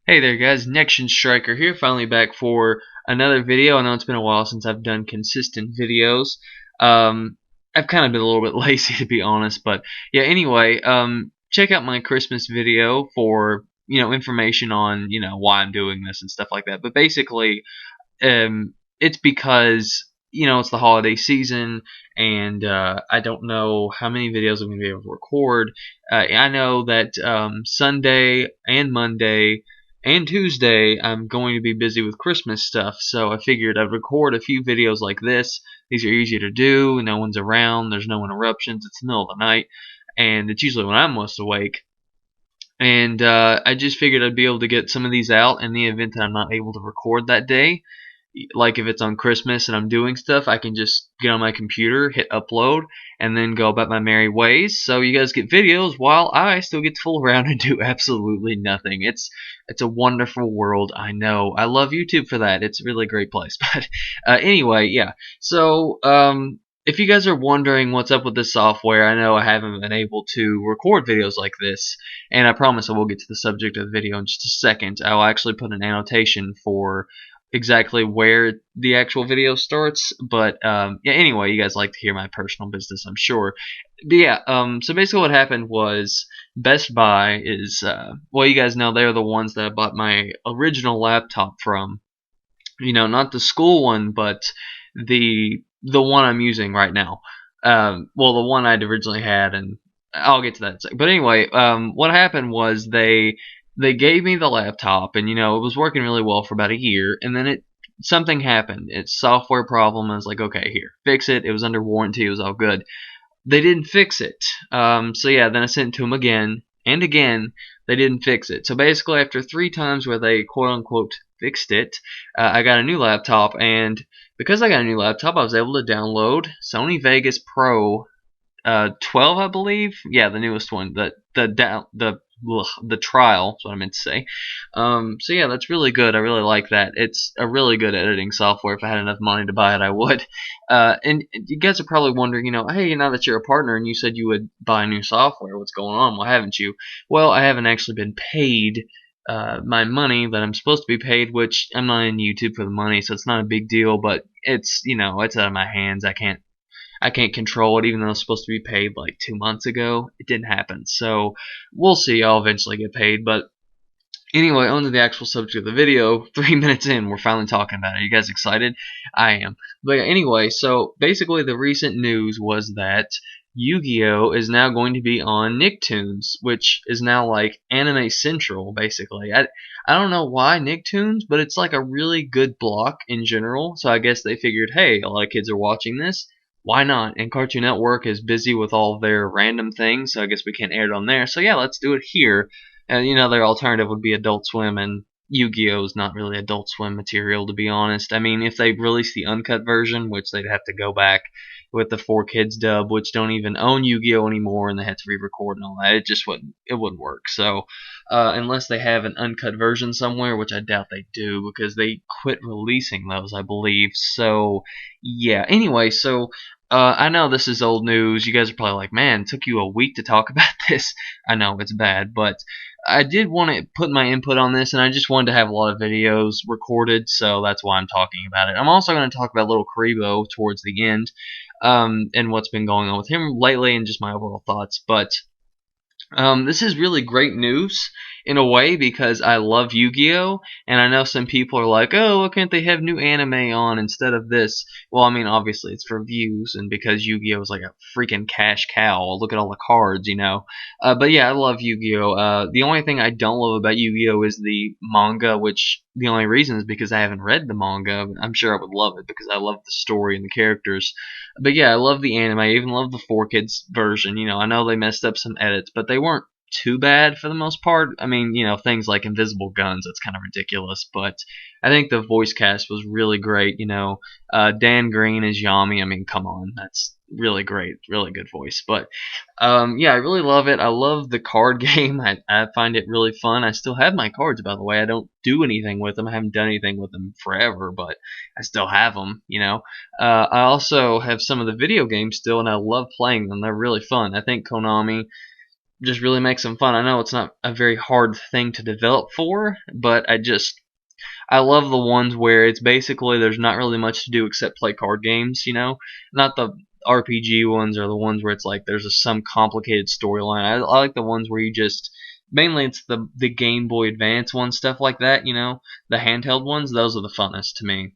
Hey there guys, Nexion Striker here, finally back for another video. I know it's been a while since I've done consistent videos. I've kind of been a little bit lazy to be honest, but yeah, anyway, check out my Christmas video for, information on, why I'm doing this and stuff like that. But basically, it's because, it's the holiday season and I don't know how many videos I'm going to be able to record. I know that Sunday and Monday and Tuesday I'm going to be busy with Christmas stuff, so I figured I'd record a few videos like this. These are easy to do, no one's around, there's no interruptions, it's the middle of the night, and it's usually when I'm most awake. And I just figured I'd be able to get some of these out in the event that I'm not able to record that day. Like if it's on Christmas and I'm doing stuff, I can just get on my computer, hit upload, and then go about my merry ways. So you guys get videos while I still get to fool around and do absolutely nothing. It's a wonderful world, I know. I love YouTube for that. It's a really great place. But anyway, yeah. So if you guys are wondering what's up with this software, I know I haven't been able to record videos like this, and I promise I will get to the subject of the video in just a second. I'll actually put an annotation for exactly where the actual video starts, but yeah, anyway, you guys like to hear my personal business, I'm sure. But yeah, so basically what happened was Best Buy is well, you guys know they're the ones that I bought my original laptop from. Not the school one, but the one I'm using right now. Well, the one I'd originally had, and I'll get to that in a second. But anyway, what happened was they gave me the laptop, and it was working really well for about a year, and then something happened. It's software problem. I was like, okay, here, fix it. It was under warranty. It was all good. They didn't fix it. So yeah, then I sent it to them again and again. They didn't fix it. So basically, after 3 times where they quote unquote fixed it, I got a new laptop, and because I got a new laptop, I was able to download Sony Vegas Pro 12, I believe. Yeah, the newest one. The trial. Is what I meant to say. So yeah, that's really good. I really like that. It's a really good editing software. If I had enough money to buy it, I would. And you guys are probably wondering, hey, now that you're a partner and you said you would buy new software, what's going on? Why haven't you? Well, I haven't actually been paid my money that I'm supposed to be paid, which I'm not in YouTube for the money, so it's not a big deal. But it's it's out of my hands. I can't control it, even though I was supposed to be paid like 2 months ago. It didn't happen. So we'll see. I'll eventually get paid. But anyway, on to the actual subject of the video. 3 minutes in, we're finally talking about it. Are you guys excited? I am. But yeah, anyway, so basically the recent news was that Yu-Gi-Oh is now going to be on Nicktoons, which is now like Anime Central, basically. I don't know why Nicktoons, but it's like a really good block in general. So I guess they figured, hey, a lot of kids are watching this. Why not? And Cartoon Network is busy with all their random things, so I guess we can't air it on there. So yeah, let's do it here. And their alternative would be Adult Swim, and Yu-Gi-Oh is not really Adult Swim material, to be honest. I mean, if they release the uncut version, which they'd have to go back with the 4Kids dub, which don't even own Yu-Gi-Oh anymore, and they had to re-record and all that, it wouldn't work. So unless they have an uncut version somewhere, which I doubt they do, because they quit releasing those, I believe. So yeah. Anyway, so I know this is old news. You guys are probably like, man, it took you a week to talk about this. I know it's bad, but I did want to put my input on this, and I just wanted to have a lot of videos recorded, so that's why I'm talking about it. I'm also going to talk about LittleKuriboh towards the end, and what's been going on with him lately, and just my overall thoughts. But this is really great news in a way because I love Yu-Gi-Oh! And I know some people are like, oh, why can't they have new anime on instead of this? Well, I mean, obviously it's for views and because Yu-Gi-Oh! Is like a freaking cash cow. Look at all the cards. But yeah, I love Yu-Gi-Oh! The only thing I don't love about Yu-Gi-Oh! Is the manga, which the only reason is because I haven't read the manga. I'm sure I would love it because I love the story and the characters. But yeah, I love the anime. I even love the 4Kids version. I know they messed up some edits, but they weren't too bad for the most part. I mean, things like invisible guns, that's kind of ridiculous, but I think the voice cast was really great. Dan Green as Yami. I mean, come on, that's really great, really good voice. But yeah, I really love it. I love the card game. I find it really fun. I still have my cards, by the way. I don't do anything with them. I haven't done anything with them forever, but I still have them. I also have some of the video games still, and I love playing them. They're really fun. I think Konami just really makes them fun. I know it's not a very hard thing to develop for, but I love the ones where it's basically there's not really much to do except play card games, you know? Not the RPG ones or the ones where it's like there's some complicated storyline. I like the ones where you just mainly it's the Game Boy Advance ones, stuff like that, you know? The handheld ones, those are the funnest to me.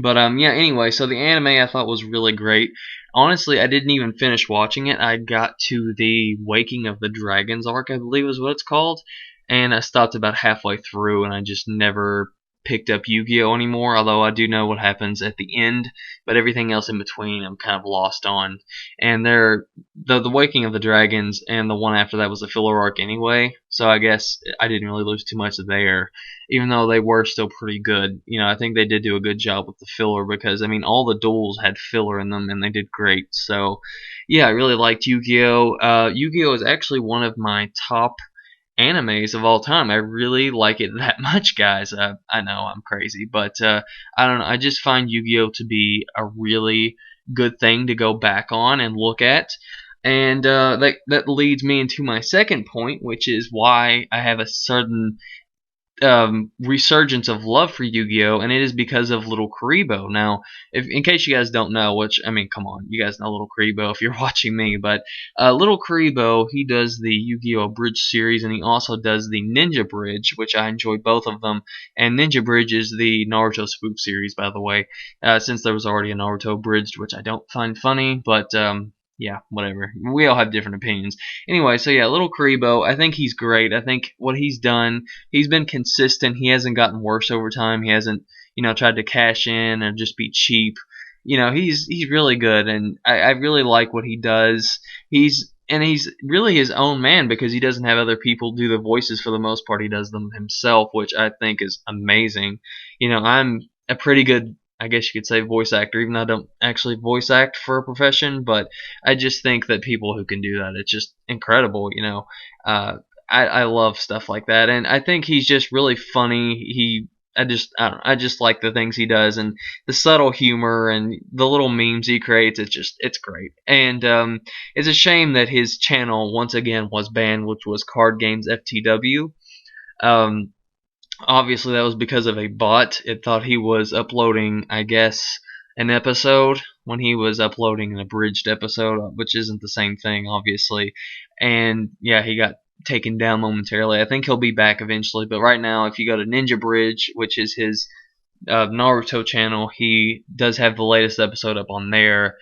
But yeah, anyway, so the anime I thought was really great. Honestly, I didn't even finish watching it. I got to the Waking of the Dragons arc, I believe is what it's called, and I stopped about halfway through, and I just never picked up Yu-Gi-Oh anymore. Although I do know what happens at the end, but everything else in between I'm kind of lost on. And the Waking of the Dragons and the one after that was a filler arc anyway, so I guess I didn't really lose too much there, even though they were still pretty good. You know, I think they did do a good job with the filler because, I mean, all the duels had filler in them and they did great. So, yeah, I really liked Yu-Gi-Oh! Yu-Gi-Oh! Is actually one of my top animes of all time. I really like it that much, guys. I know I'm crazy, but I don't know. I just find Yu-Gi-Oh! To be a really good thing to go back on and look at. And that leads me into my second point, which is why I have a sudden resurgence of love for Yu-Gi-Oh, and it is because of LittleKuriboh. Now, if in case you guys don't know, which I mean, come on, you guys know LittleKuriboh if you're watching me, but LittleKuriboh, he does the Yu-Gi-Oh Bridge series, and he also does the Ninja Bridge, which I enjoy both of them. And Ninja Bridge is the Naruto spoof series, by the way, since there was already a Naruto Bridged, which I don't find funny, but yeah, whatever. We all have different opinions. Anyway, so yeah, LittleKuriboh, I think he's great. I think what he's done, he's been consistent. He hasn't gotten worse over time. He hasn't, you know, tried to cash in or just be cheap. You know, he's really good, and I really like what he does. He's really his own man because he doesn't have other people do the voices for the most part. He does them himself, which I think is amazing. You know, I'm a pretty good, I guess you could say, voice actor, even though I don't actually voice act for a profession, but I just think that people who can do that, it's just incredible, you know. Uh, I love stuff like that, and I think he's just really funny. I don't know, I just like the things he does and the subtle humor and the little memes he creates. It's great, and it's a shame that his channel once again was banned, which was Card Games FTW. Um, Obviously, that was because of a bot. It thought he was uploading, I guess, an episode when he was uploading an abridged episode, which isn't the same thing, obviously. And yeah, he got taken down momentarily. I think he'll be back eventually, but right now, if you go to Ninja Bridge, which is his Naruto channel, he does have the latest episode up on there.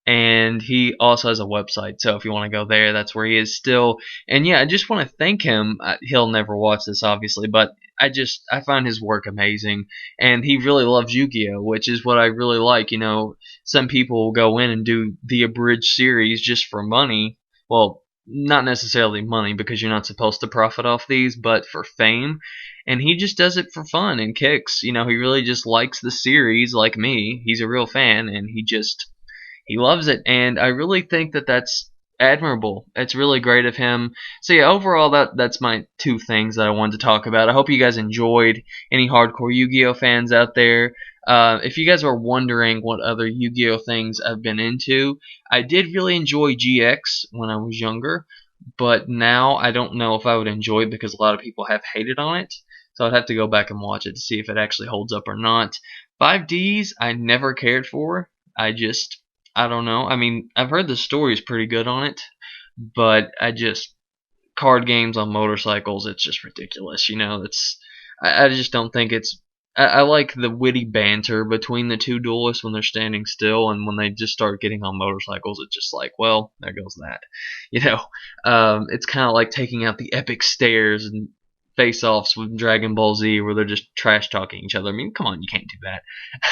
And he also has a website, so if you want to go there, that's where he is still. And yeah, I just want to thank him. He'll never watch this, obviously, but I find his work amazing, and he really loves Yu-Gi-Oh, which is what I really like. You know, some people will go in and do the abridged series just for money. Well, not necessarily money because you're not supposed to profit off these, but for fame. And he just does it for fun and kicks. You know, he really just likes the series like me. He's a real fan, and he loves it, and I really think that that's admirable. It's really great of him. So yeah, overall, that's my two things that I wanted to talk about. I hope you guys enjoyed. Any hardcore Yu-Gi-Oh fans out there, if you guys are wondering what other Yu-Gi-Oh things I've been into, I did really enjoy GX when I was younger, but now I don't know if I would enjoy it because a lot of people have hated on it. So I'd have to go back and watch it to see if it actually holds up or not. 5Ds I never cared for. I don't know. I mean, I've heard the story's pretty good on it, but card games on motorcycles, it's just ridiculous. You know, I just don't think it's. I like the witty banter between the two duelists when they're standing still, and when they just start getting on motorcycles, it's just like, well, there goes that. You know, it's kind of like taking out the epic stairs and face-offs with Dragon Ball Z, where they're just trash talking each other. I mean, come on, you can't do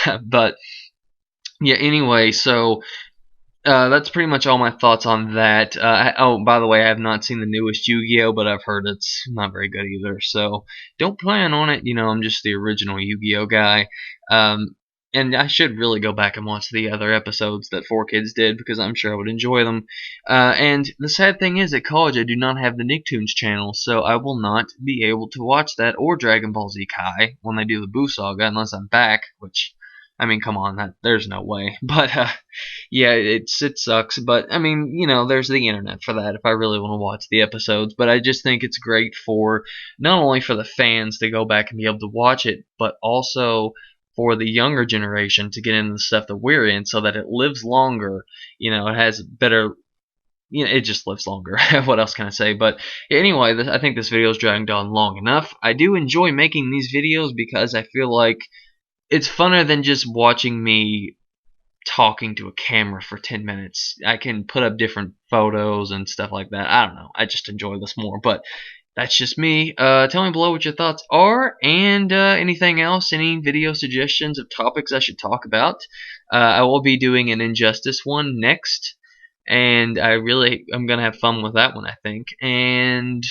that. But yeah, anyway, so that's pretty much all my thoughts on that. Oh, by the way, I have not seen the newest Yu-Gi-Oh, but I've heard it's not very good either. So don't plan on it. You know, I'm just the original Yu-Gi-Oh guy. And I should really go back and watch the other episodes that 4Kids did because I'm sure I would enjoy them. And the sad thing is, at college, I do not have the Nicktoons channel, so I will not be able to watch that or Dragon Ball Z Kai when they do the Buu Saga unless I'm back, which I mean, come on, there's no way. But yeah, it sucks. But I mean, there's the internet for that if I really want to watch the episodes. But I just think it's great for not only for the fans to go back and be able to watch it, but also for the younger generation to get into the stuff that we're in, so that it lives longer. It has better. It just lives longer. What else can I say? But anyway, I think this video is dragging on long enough. I do enjoy making these videos because I feel like it's funner than just watching me talking to a camera for 10 minutes. I can put up different photos and stuff like that. I don't know. I just enjoy this more. But that's just me. Tell me below what your thoughts are, and anything else, any video suggestions of topics I should talk about. I will be doing an Injustice one next, and I'm going to have fun with that one, I think. And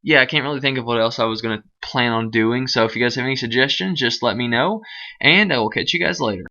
yeah, I can't really think of what else I was going to plan on doing. So if you guys have any suggestions, just let me know, and I will catch you guys later.